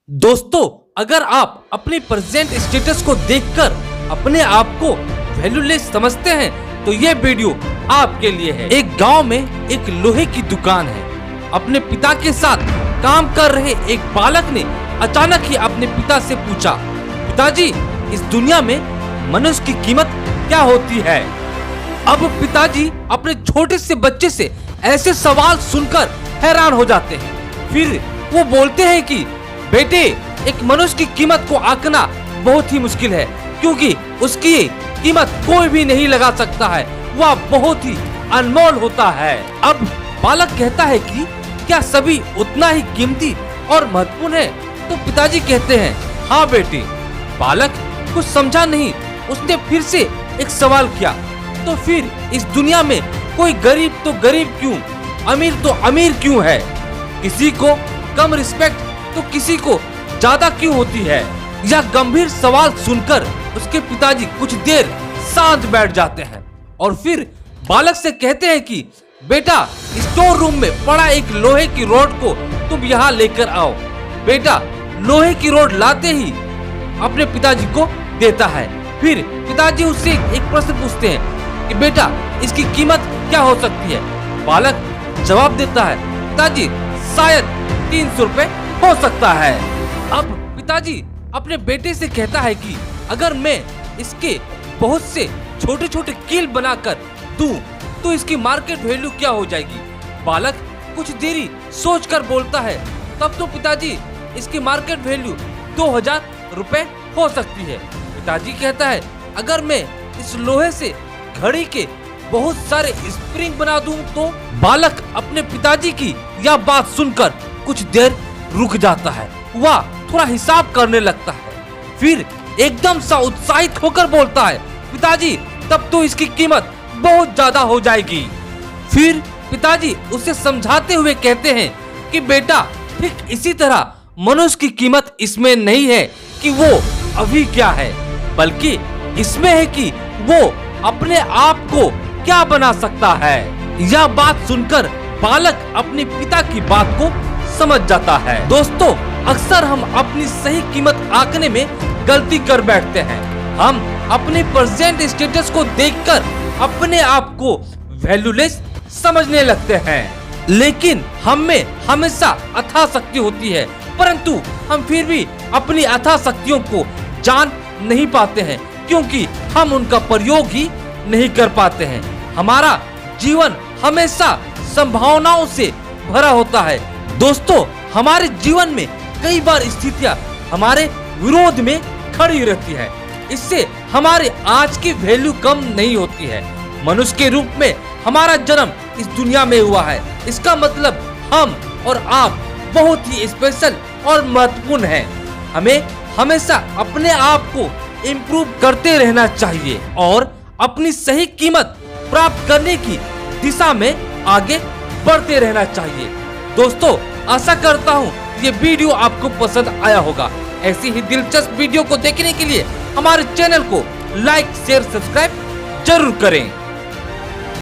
दोस्तों, अगर आप अपने प्रेजेंट स्टेटस को देखकर अपने आप को वैल्यूलेस समझते हैं तो ये वीडियो आपके लिए है। एक गांव में एक लोहे की दुकान है। अपने पिता के साथ काम कर रहे एक बालक ने अचानक ही अपने पिता से पूछा, पिताजी, इस दुनिया में मनुष्य की कीमत क्या होती है? अब पिताजी अपने छोटे से बच्चे से ऐसे सवाल सुनकर हैरान हो जाते हैं। फिर वो बोलते हैं कि बेटे, एक मनुष्य की कीमत को आंकना बहुत ही मुश्किल है, क्योंकि उसकी कीमत कोई भी नहीं लगा सकता है। वह बहुत ही अनमोल होता है। अब बालक कहता है कि क्या सभी उतना ही कीमती और महत्वपूर्ण है? तो पिताजी कहते हैं, हाँ बेटे। बालक कुछ समझा नहीं। उसने फिर से एक सवाल किया, तो फिर इस दुनिया में कोई गरीब तो गरीब क्यों, अमीर तो अमीर क्यों है? किसी को कम रिस्पेक्ट तो किसी को ज्यादा क्यों होती है? यह गंभीर सवाल सुनकर उसके पिताजी कुछ देर शांत बैठ जाते हैं और फिर बालक से कहते हैं कि बेटा, स्टोर रूम में पड़ा एक लोहे की रॉड को तुम यहाँ लेकर आओ। बेटा लोहे की रॉड लाते ही अपने पिताजी को देता है। फिर पिताजी उससे एक प्रश्न पूछते हैं कि बेटा, इसकी कीमत क्या हो सकती है? बालक जवाब देता है, पिताजी शायद 300 रुपए हो सकता है। अब पिताजी अपने बेटे से कहता है कि अगर मैं इसके बहुत से छोटे छोटे कील बनाकर दूं तो इसकी मार्केट वैल्यू क्या हो जाएगी? बालक कुछ देरी सोचकर बोलता है, तब तो पिताजी इसकी मार्केट वैल्यू 2000 रुपए हो सकती है। पिताजी कहता है, अगर मैं इस लोहे से घड़ी के बहुत सारे स्प्रिंग बना दूं तो? बालक अपने पिताजी की यह बात सुनकर कुछ देर रुक जाता है। वह थोड़ा हिसाब करने लगता है। फिर एकदम सा उत्साहित होकर बोलता है, पिताजी तब तो इसकी कीमत बहुत ज्यादा हो जाएगी। फिर पिताजी उसे समझाते हुए कहते हैं कि बेटा, ठीक इसी तरह मनुष्य की कीमत इसमें नहीं है कि वो अभी क्या है, बल्कि इसमें है कि वो अपने आप को क्या बना सकता है। यह बात सुनकर बालक अपने पिता की बात को समझ जाता है। दोस्तों, अक्सर हम अपनी सही कीमत आंकने में गलती कर बैठते हैं। हम अपने प्रेजेंट स्टेटस को देखकर अपने आप को वैल्यूलेस समझने लगते हैं, लेकिन हम में हमेशा अथाह शक्ति होती है, परंतु हम फिर भी अपनी अथाह शक्तियों को जान नहीं पाते हैं, क्योंकि हम उनका प्रयोग ही नहीं कर पाते हैं। हमारा जीवन हमेशा संभावनाओं से भरा होता है। दोस्तों, हमारे जीवन में कई बार स्थितियां हमारे विरोध में खड़ी रहती है। इससे हमारे आज की वैल्यू कम नहीं होती है। मनुष्य के रूप में हमारा जन्म इस दुनिया में हुआ है। इसका मतलब हम और आप बहुत ही स्पेशल और महत्वपूर्ण हैं। हमें हमेशा अपने आप को इम्प्रूव करते रहना चाहिए और अपनी सही कीमत प्राप्त करने की दिशा में आगे बढ़ते रहना चाहिए। दोस्तों, आशा करता हूँ ये वीडियो आपको पसंद आया होगा। ऐसी ही दिलचस्प वीडियो को देखने के लिए हमारे चैनल को लाइक, शेयर, सब्सक्राइब जरूर करें।